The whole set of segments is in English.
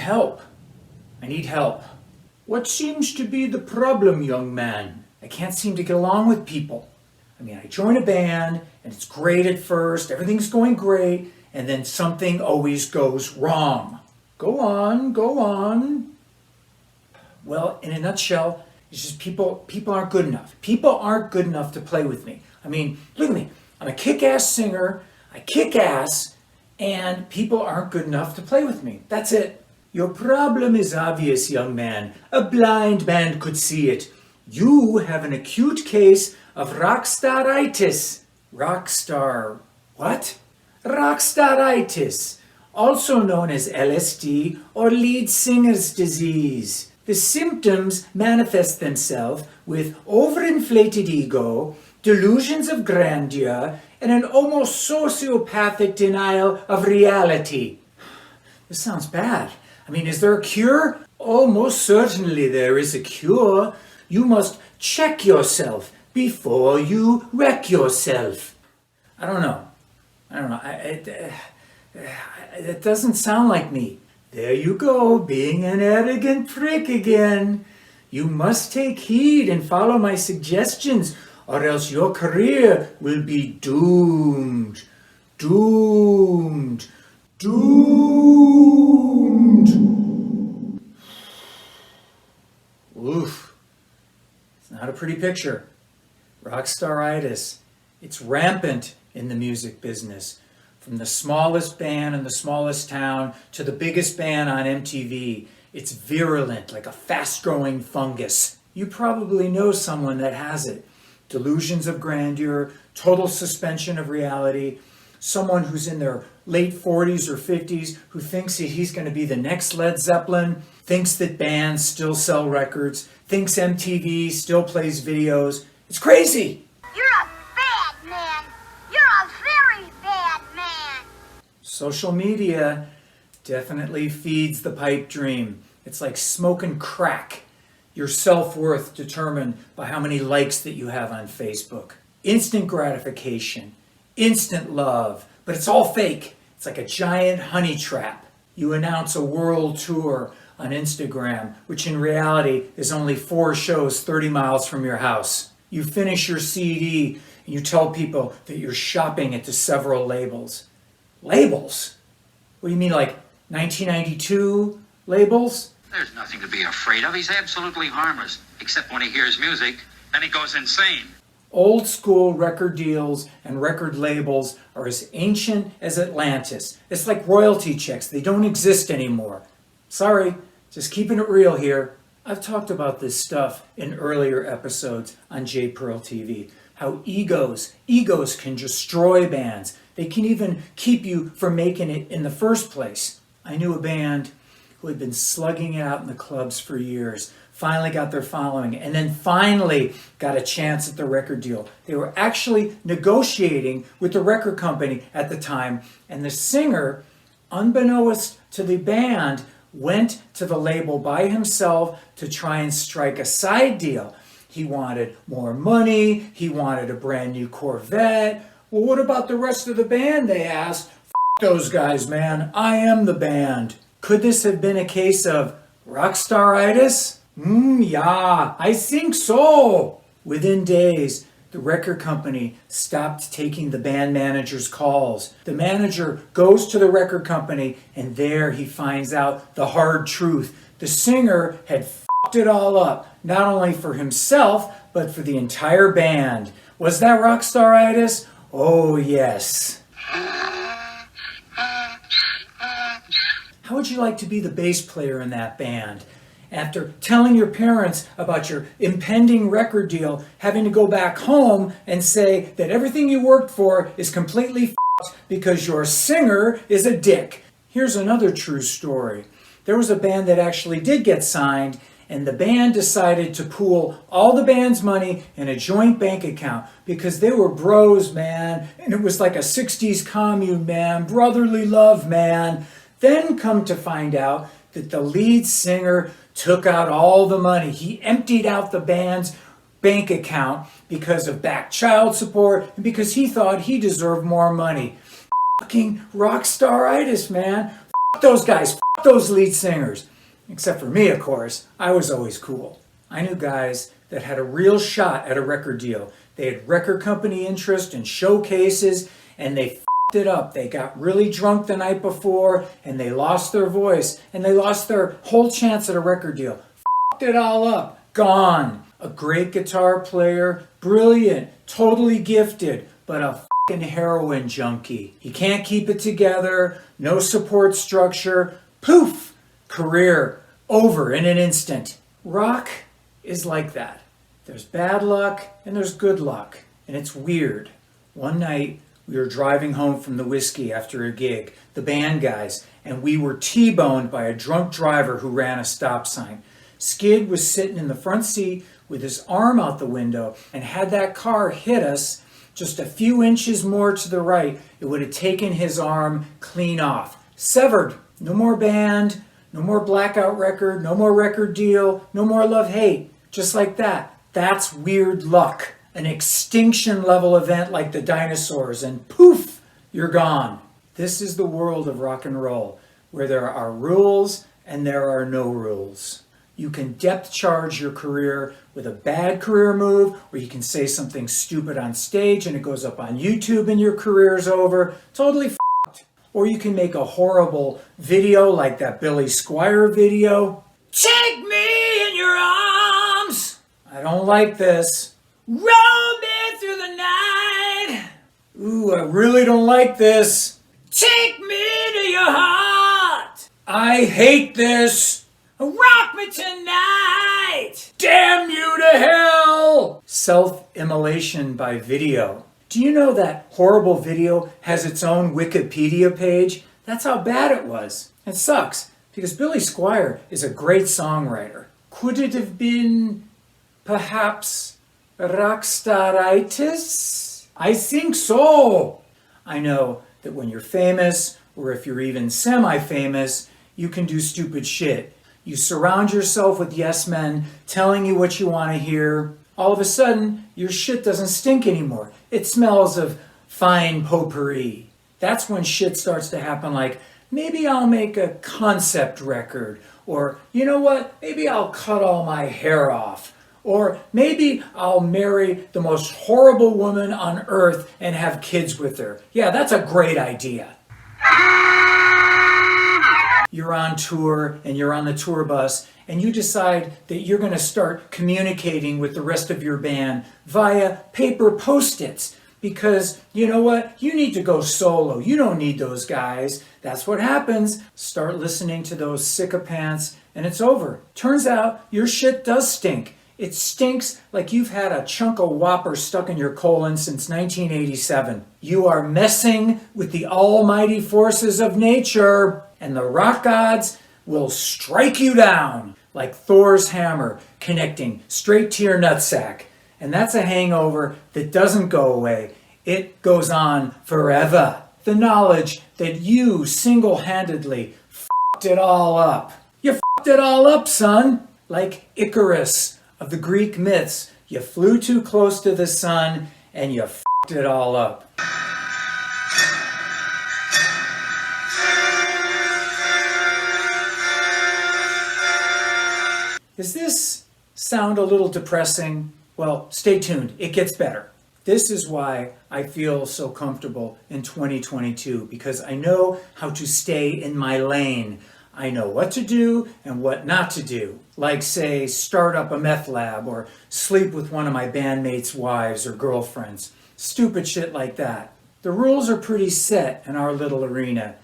help. I need help. What seems to be the problem, young man? I can't seem to get along with people. I mean, I join a band, and it's great at first, everything's going great, and then something always goes wrong. Go on, go on. Well, in a nutshell, it's just people aren't good enough. People aren't good enough to play with me. I mean, look at me. I'm a kick-ass singer, I kick ass, and people aren't good enough to play with me. That's it. Your problem is obvious, young man. A blind man could see it. You have an acute case of Rockstar-Itis. Rockstar... what? Rockstar-Itis, also known as LSD or lead singer's disease. The symptoms manifest themselves with overinflated ego, delusions of grandeur, and an almost sociopathic denial of reality. This sounds bad. I mean, is there a cure? Oh, most certainly there is a cure. You must check yourself before you wreck yourself. I don't know. It doesn't sound like me. There you go, being an arrogant prick again. You must take heed and follow my suggestions, or else your career will be doomed. Doomed. Doomed. Oof. It's not a pretty picture. Rockstar-Itis. It's rampant in the music business. From the smallest band in the smallest town to the biggest band on MTV. It's virulent, like a fast-growing fungus. You probably know someone that has it. Delusions of grandeur, total suspension of reality, someone who's in their late 40s or 50s who thinks that he's going to be the next Led Zeppelin, thinks that bands still sell records, thinks MTV still plays videos. It's crazy! You're a bad man! You're a very bad man! Social media definitely feeds the pipe dream. It's like smoking crack. Your self-worth determined by how many likes that you have on Facebook. Instant gratification, instant love, but it's all fake. It's like a giant honey trap. You announce a world tour on Instagram, which in reality is only 4 shows 30 miles from your house. You finish your CD and you tell people that you're shopping at the several labels. Labels? What do you mean, like 1992 labels? There's nothing to be afraid of. He's absolutely harmless, except when he hears music. Then he goes insane. Old school record deals and record labels are as ancient as Atlantis. It's like royalty checks. They don't exist anymore. Sorry, just keeping it real here. I've talked about this stuff in earlier episodes on J Pearl TV. How egos can destroy bands. They can even keep you from making it in the first place. I knew a band who had been slugging it out in the clubs for years, finally got their following, and then finally got a chance at the record deal. They were actually negotiating with the record company at the time, and the singer, unbeknownst to the band, went to the label by himself to try and strike a side deal. He wanted more money, he wanted a brand new Corvette. Well, what about the rest of the band, they asked. F those guys, man, I am the band. Could this have been a case of Rockstar-Itis? Yeah, I think so. Within days, the record company stopped taking the band manager's calls. The manager goes to the record company, and there he finds out the hard truth. The singer had f***ed it all up, not only for himself, but for the entire band. Was that Rockstar-Itis? Oh, yes. How would you like to be the bass player in that band? After telling your parents about your impending record deal, having to go back home and say that everything you worked for is completely f***ed because your singer is a dick. Here's another true story. There was a band that actually did get signed, and the band decided to pool all the band's money in a joint bank account because they were bros, man, and it was like a 60s commune, man, brotherly love, man. Then come to find out that the lead singer took out all the money. He emptied out the band's bank account because of back child support and because he thought he deserved more money. Fucking Rockstar-Itis, man. F*** those guys. F*** those lead singers. Except for me, of course. I was always cool. I knew guys that had a real shot at a record deal. They had record company interest and showcases, and they f***ed it up. They got really drunk the night before, and they lost their voice, and they lost their whole chance at a record deal. F***ed it all up. Gone. A great guitar player, brilliant, totally gifted, but a f***ing heroin junkie. He can't keep it together, no support structure. Poof! Career over in an instant. Rock is like that. There's bad luck and there's good luck, and it's weird. One night we were driving home from the whiskey after a gig, the band guys, and we were T-boned by a drunk driver who ran a stop sign. Skid was sitting in the front seat with his arm out the window, and had that car hit us just a few inches more to the right, it would have taken his arm clean off. Severed. No more band, no more blackout record, no more record deal, no more love-hate. Just like that. That's weird luck. An extinction level event like the dinosaurs, and poof, you're gone. This is the world of rock and roll, where there are rules and there are no rules. You can depth charge your career with a bad career move, or you can say something stupid on stage and it goes up on YouTube and your career's over. Totally f***ed. Or you can make a horrible video like that Billy Squier video. Take me in your arms. I don't like this. Roll me through the night. Ooh, I really don't like this. Take me to your heart. I hate this. Rock me tonight! Damn you to hell! Self-immolation by video. Do you know that horrible video has its own Wikipedia page? That's how bad it was. It sucks, because Billy Squier is a great songwriter. Could it have been, perhaps, Rockstar-Itis? I think so! I know that when you're famous, or if you're even semi-famous, you can do stupid shit. You surround yourself with yes men telling you what you want to hear. All of a sudden, your shit doesn't stink anymore. It smells of fine potpourri. That's when shit starts to happen, like, maybe I'll make a concept record. Or, you know what, maybe I'll cut all my hair off. Or maybe I'll marry the most horrible woman on earth and have kids with her. Yeah, that's a great idea. You're on tour and you're on the tour bus and you decide that you're going to start communicating with the rest of your band via paper post-its because, you know what, you need to go solo. You don't need those guys. That's what happens. Start listening to those sycophants and it's over. Turns out your shit does stink. It stinks like you've had a chunk of Whopper stuck in your colon since 1987. You are messing with the almighty forces of nature. And the rock gods will strike you down like Thor's hammer connecting straight to your nutsack. And that's a hangover that doesn't go away. It goes on forever. The knowledge that you single-handedly f***ed it all up. You f***ed it all up, son. Like Icarus of the Greek myths. You flew too close to the sun and you f***ed it all up. Does this sound a little depressing? Well, stay tuned. It gets better. This is why I feel so comfortable in 2022, because I know how to stay in my lane. I know what to do and what not to do. Like, say, start up a meth lab or sleep with one of my bandmates' wives or girlfriends. Stupid shit like that. The rules are pretty set in our little arena.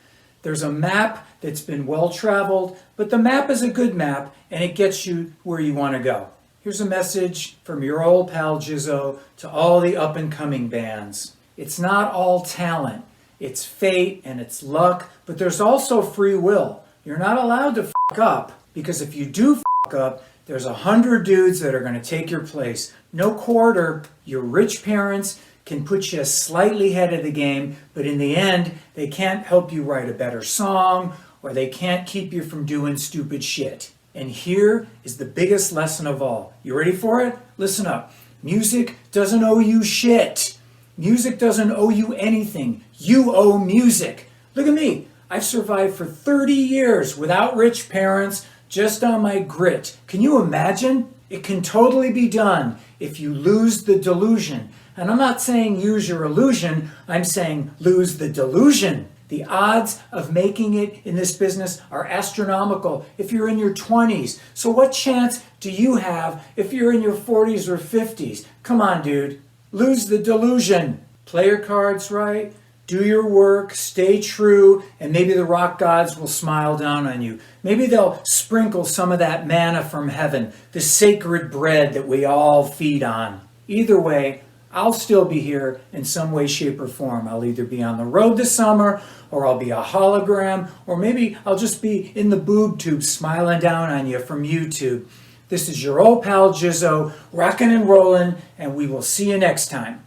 There's a map that's been well-traveled, but the map is a good map, and it gets you where you want to go. Here's a message from your old pal Jizzo to all the up-and-coming bands. It's not all talent. It's fate and it's luck, but there's also free will. You're not allowed to f*** up, because if you do f*** up, there's 100 dudes that are going to take your place. No quarter. Your rich parents can put you slightly ahead of the game, but in the end, they can't help you write a better song, or they can't keep you from doing stupid shit. And here is the biggest lesson of all. You ready for it? Listen up. Music doesn't owe you shit. Music doesn't owe you anything. You owe music. Look at me. I've survived for 30 years without rich parents, just on my grit. Can you imagine? It can totally be done if you lose the delusion. And I'm not saying use your illusion, I'm saying lose the delusion. The odds of making it in this business are astronomical if you're in your 20s. So what chance do you have if you're in your 40s or 50s? Come on, dude. Lose the delusion. Play your cards right. Do your work, stay true, and maybe the rock gods will smile down on you. Maybe they'll sprinkle some of that manna from heaven, the sacred bread that we all feed on. Either way, I'll still be here in some way, shape, or form. I'll either be on the road this summer, or I'll be a hologram, or maybe I'll just be in the boob tube smiling down on you from YouTube. This is your old pal Jizzo, rockin' and rollin', and we will see you next time.